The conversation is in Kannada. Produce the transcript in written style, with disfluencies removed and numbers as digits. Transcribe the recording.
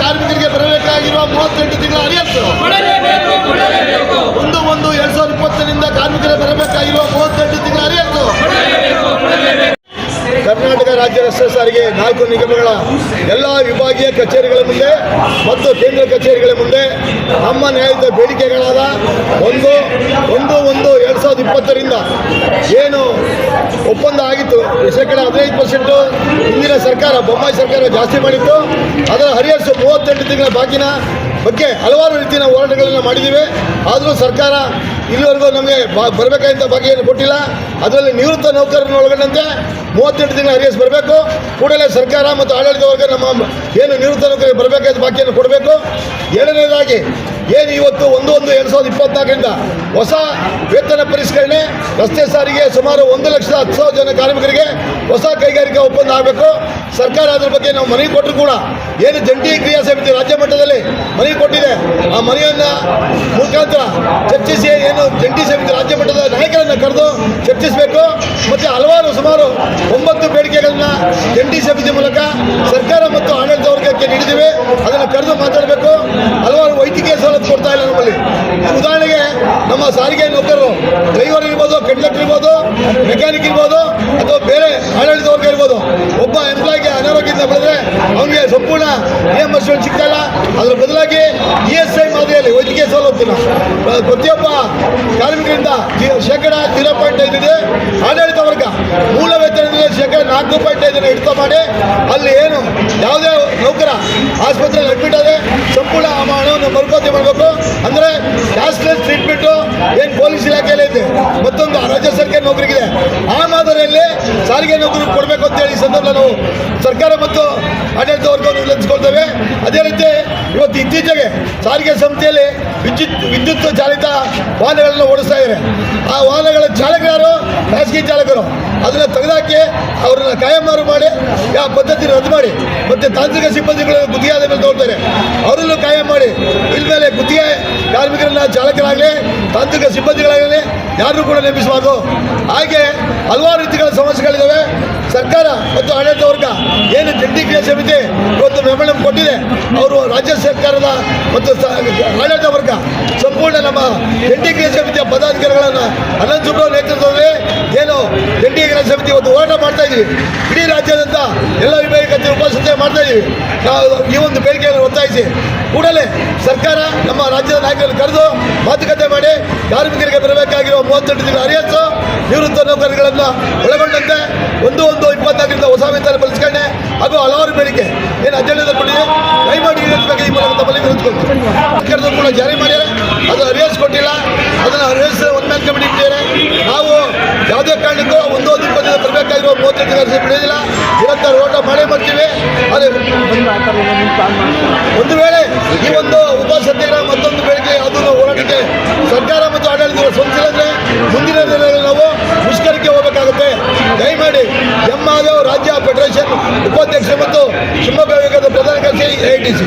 ಕಾರ್ಮಿಕರಿಗೆ ಬರಬೇಕಾಗಿರುವ 38 ತಿಂಗಳ ಅರಿಯತ್ತು 1/1/2020 ಕಾರ್ಮಿಕರಿಗೆ ಬರಬೇಕಾಗಿರುವ 38 ತಿಂಗಳ ಅರಿಯತ್ತು. ಕರ್ನಾಟಕ ರಾಜ್ಯ ರಸ್ತೆ ಸಾರಿಗೆ 4 ನಿಗಮಗಳ ಎಲ್ಲ ವಿಭಾಗೀಯ ಕಚೇರಿಗಳ ಮುಂದೆ ಮತ್ತು ಕೇಂದ್ರ ಕಚೇರಿಗಳ ಮುಂದೆ ನಮ್ಮ ನ್ಯಾಯದ ಬೇಡಿಕೆಗಳಾದ 1/1/2020 ಏನು ಒಪ್ಪಂದ ಆಗಿತ್ತು, 15% ಹಿಂದಿನ ಸರ್ಕಾರ ಬೊಮ್ಮಾಯಿ ಸರ್ಕಾರ ಜಾಸ್ತಿ ಮಾಡಿತ್ತು, ಅದರ ಹರಿಯರ್ಸು 38 ತಿಂಗಳ ಬಾಕಿನ ಬಗ್ಗೆ ಹಲವಾರು ರೀತಿಯ ಹೋರಾಟಗಳನ್ನು ಮಾಡಿದ್ದೀವಿ. ಆದರೂ ಸರ್ಕಾರ ಇಲ್ಲಿವರೆಗೂ ನಮಗೆ ಬರಬೇಕಾದಂಥ ಬಗೆಯನ್ನು ಕೊಟ್ಟಿಲ್ಲ. ಅದರಲ್ಲಿ ನಿವೃತ್ತ ನೌಕರರನ್ನು ಒಳಗೊಂಡಂತೆ 38 ತಿಂಗಳ ಅರಿಯರ್ಸ್ ಬರಬೇಕು. ಕೂಡಲೇ ಸರ್ಕಾರ ಮತ್ತು ಆಡಳಿತ ವರ್ಗ ನಮ್ಮ ಏನು ನಿವೃತ್ತ ನೌಕರಿಗೆ ಬರಬೇಕಾದ ಬಾಕಿಯನ್ನು ಕೊಡಬೇಕು. ಎರಡನೇದಾಗಿ ಏನು ಇವತ್ತು 1/1/2024 ಹೊಸ ವೇತನ ಪರಿಷ್ಕರಣೆ, ರಸ್ತೆ ಸಾರಿಗೆ ಸುಮಾರು 1,10,000 ಜನ ಕಾರ್ಮಿಕರಿಗೆ ಹೊಸ ಕೈಗಾರಿಕಾ ಒಪ್ಪಂದ ಆಗಬೇಕು. ಸರ್ಕಾರ ಅದರ ಬಗ್ಗೆ ನಾವು ಮನವಿ ಕೊಟ್ಟರು ಕೂಡ ಏನು ಜಂಟಿ ಕ್ರಿಯಾ ಸಮಿತಿ ರಾಜ್ಯ ಮಟ್ಟದಲ್ಲಿ ಮನವಿ ಕೊಟ್ಟಿದೆ, ಆ ಮನವಿಯನ್ನು ಮುಖಾಂತರ ಚರ್ಚಿಸಿ ಏನು ಜಂಟಿ ಸಮಿತಿ ರಾಜ್ಯ ಮಟ್ಟದ ನಾಯಕರನ್ನು ಕರೆದು ಚರ್ಚಿಸಬೇಕು. ಮತ್ತು ಹಲವಾರು ಸುಮಾರು 9 ಬೇಡಿಕೆಗಳನ್ನು ಜಂಟಿ ಸಮಿತಿ ಮೂಲಕ ಸರ್ಕಾರ ಮತ್ತು ಆಡಳಿತ ವರ್ಗಕ್ಕೆ ನೀಡಿದ್ದೇವೆ. ಅದನ್ನು ಕರೆದು ಮಾತಾಡಬೇಕು. ಹಲವಾರು ವೈದ್ಯಕೀಯ ಸವಲತ್ತು ಕೊಡ್ತಾ ಇಲ್ಲ ನಮ್ಮಲ್ಲಿ. ಉದಾಹರಣೆಗೆ ನಮ್ಮ ಸಾರಿಗೆ ನೌಕರರು, ಡ್ರೈವರ್ ಇರ್ಬೋದು, ಕಂಡಕ್ಟರ್ ಇರ್ಬೋದು, ಮೆಕ್ಯಾನಿಕ್ ಇರ್ಬೋದು, ಅಥವಾ ಬೇರೆ ಆಡಳಿತ ವರ್ಗ ಇರ್ಬೋದು, ಒಬ್ಬ ಎಂಪ್ಲಾಯ್ಗೆ ಅನಾರೋಗ್ಯದಿಂದ ಬೆಳೆದ್ರೆ ಅವನಿಗೆ ಸಂಪೂರ್ಣ EMS ಸಿಗ್ತಾ ಇಲ್ಲ. ಅದರ ಬದಲಾಗಿ ESI ಮಾದರಿಯಲ್ಲಿ ವೈದ್ಯಕೀಯ ಸವಲತ್ತನ್ನು ಪ್ರತಿಯೊಬ್ಬ ಕಾರ್ಮಿಕರಿಂದ -0.5 ಇದೆ. ಆಡಳಿತ ವರ್ಗ ಮೂಲ ವೇತನದಲ್ಲಿ -4.5 ಹಿಡಿತ ಮಾಡಿ ಅಲ್ಲಿ ಏನು ಯಾವುದೇ ನೌಕರ ಆಸ್ಪತ್ರೆಯಲ್ಲಿ ಅಡ್ಮಿಟ್ ಆದರೆ ಸಂಪೂರ್ಣ ಹಣವನ್ನು ಮರುಪಾವತಿ ಮಾಡಬೇಕು. ಅಂದರೆ ಕ್ಯಾಶ್ಲೆಸ್ ಟ್ರೀಟ್ಮೆಂಟು ಏನು ಪೊಲೀಸ್ ಇಲಾಖೆಯಲ್ಲಿ ಇದೆ, ಮತ್ತೊಂದು ರಾಜ್ಯ ಸರ್ಕಾರಿ ನೌಕರಿಗಿದೆ, ಆ ಮಾದರಿಯಲ್ಲಿ ಸಾರಿಗೆ ನೌಕರಿಗೆ ಕೊಡಬೇಕು ಅಂತೇಳಿ ಈ ಸಂದರ್ಭ ನಾವು ಸರ್ಕಾರ ಮತ್ತು ಆಡಳಿತ ವರ್ಗವನ್ನು ವಿನಂತಿಸಿಕೊಳ್ತೇವೆ. ಅದೇ ರೀತಿ ಇವತ್ತು ಇತ್ತೀಚೆಗೆ ಸಾರಿಗೆ ಸಂಸ್ಥೆಯಲ್ಲಿ ವಿದ್ಯುತ್ ಚಾಲಿತ ವಾಹನಗಳನ್ನು ಓಡಿಸ್ತಾ ಇದ್ದಾರೆ. ಆ ವಾಹನಗಳ ಚಾಲಕರು ಯಾರು? ಖಾಸಗಿ ಚಾಲಕರು. ಅದನ್ನು ತೆಗೆದುಹಾಕಿ ಅವರನ್ನು ಕಾಯಂಮಾರು ಮಾಡಿ ಆ ಪದ್ಧತಿ ರದ್ದು ಮಾಡಿ, ಮತ್ತು ತಾಂತ್ರಿಕ ಸಿಬ್ಬಂದಿಗಳು ಗುತ್ತಿಗೆ ಆದ ಮೇಲೆ ತಗೊಳ್ತಾರೆ, ಅವರನ್ನು ಕಾಯಂ ಮಾಡಿ ಇನ್ಮೇಲೆ ಗುತ್ತಿಗೆ ಕಾರ್ಮಿಕರನ್ನ ಚಾಲಕರಾಗಲಿ ತಾಂತ್ರಿಕ ಸಿಬ್ಬಂದಿಗಳಾಗಲಿ ಯಾರನ್ನೂ ಕೂಡ ನೇಮಿಸಬಾರ್ದು. ಹಾಗೆ ಹಲವಾರು ರೀತಿಗಳ ಸಮಸ್ಯೆಗಳಿದ್ದಾವೆ. ಸರ್ಕಾರ ಮತ್ತು ಆಡಳಿತ ವರ್ಗ ಏನು ಜಂಟಿ ಕ್ರಿಯಾ ಸಮಿತಿ ಇವತ್ತು ಮೆಮೊರಂ ಕೊಟ್ಟಿದೆ, ಅವರು ರಾಜ್ಯ ಸರ್ಕಾರದ ಮತ್ತು ಆಡಳಿತ ವರ್ಗ ಸಂಪೂರ್ಣ ನಮ್ಮ ಜಂಟಿ ಕ್ರಿಯಾ ಸಮಿತಿಯ ಪದಾಧಿಕಾರಿಗಳನ್ನು ಅನಂತ ಸುಬ್ರಹ್ಮಣ್ಯ ನೇತೃತ್ವದಲ್ಲಿ ಏನು ಜಂಟಿ ಕ್ರಿಯಾ ಸಮಿತಿ ಇವತ್ತು ಹೋರಾಟ ಮಾಡ್ತಾ ಇದ್ದೀವಿ. ಇಡೀ ರಾಜ್ಯಾದ್ಯಂತ ಎಲ್ಲ ವಿಭಾಗೀಯ ಕಚೇರಿ ಉಪಸ್ಥಿತಿ ಮಾಡ್ತಾ ಇದ್ದೀವಿ. ನಾವು ಈ ಒಂದು ಬೇಡಿಕೆಯನ್ನು ಒತ್ತಾಯಿಸಿ ಕೂಡಲೇ ಸರ್ಕಾರ ನಮ್ಮ ರಾಜ್ಯದ ನಾಯಕರನ್ನು ಕರೆದು ಮಾತುಕತೆ ಮಾಡಿ ಕಾರ್ಮಿಕರಿಗೆ ಬರಬೇಕಾಗಿರುವ 38 ತಿಂಗಳ ಅರಿಯರ್ಸು, ನಿವೃತ್ತ ನೌಕರರುಗಳನ್ನು ಒಳಗೊಂಡಂತೆ 1/1/2024 ಹೊಸ ವೇತನ ಪರಿಷ್ಕರಣೆ ಹಾಗೂ ಹಲವಾರು ಬೇಡಿಕೆ ಏನು ಅಜೆಂಡಾದಲ್ಲಿ ಕೊಟ್ಟಿದೆ, ದಯಮಾಡಿ ಈಡೇರಿಸಬೇಕು. ಈ ಮೂಲಕ ತಮ್ಮಲ್ಲಿ ವಿನಂತಿಸಿಕೊಳ್ತೀವಿ. ಸರ್ಕಾರದವರು ಕೂಡ ಜಾರಿ ಮಾಡ್ಯಾರೆ, ಅದು ಅರಿಯರ್ಸ್ ಕೊಟ್ಟಿಲ್ಲ. ಅದನ್ನು ಅರಿಯರ್ಸ್ ಒನ್ ಮ್ಯಾನ್ ಕಮಿಟಿ ಇಟ್ಟಿದ್ದಾರೆ. ನಾವು ಯಾವುದೇ ಕಾರಣಕ್ಕೂ 1/1/20 ಬರಬೇಕಾಗಿರುವ 38 ತಿಂಗಳ ಬಿಡೋದಿಲ್ಲ. ನಿರಂತರ ಹೋರಾಟ ಮಾಡೇ ಮಾಡ್ತೀವಿ. ಅದೇ ಒಂದು ವೇಳೆ ಈ ಒಂದು ಉಪಸತ್ಯಾಗ್ರಹ ಮತ್ತೊಂದು ಬೇಡಿಕೆ ಯಾವುದನ್ನು ಹೋರಾಟಕ್ಕೆ ಸರ್ಕಾರ ಮತ್ತು ಆಡಳಿತ ಸಂಸ್ಥೆ ಮುಂದಿನ ದಿನಗಳಲ್ಲಿ ನಾವು ಮುಷ್ಕರಕ್ಕೆ ಹೋಗಬೇಕಾಗುತ್ತೆ. ದಯಮಾಡಿ MRO ರಾಜ್ಯ ಫೆಡರೇಷನ್ ಉಪಾಧ್ಯಕ್ಷ ಮತ್ತು ಶಿವಮೊಗ್ಗ ವಿಭಾಗದ ಪ್ರಧಾನ ಕಾರ್ಯದರ್ಶಿ AITC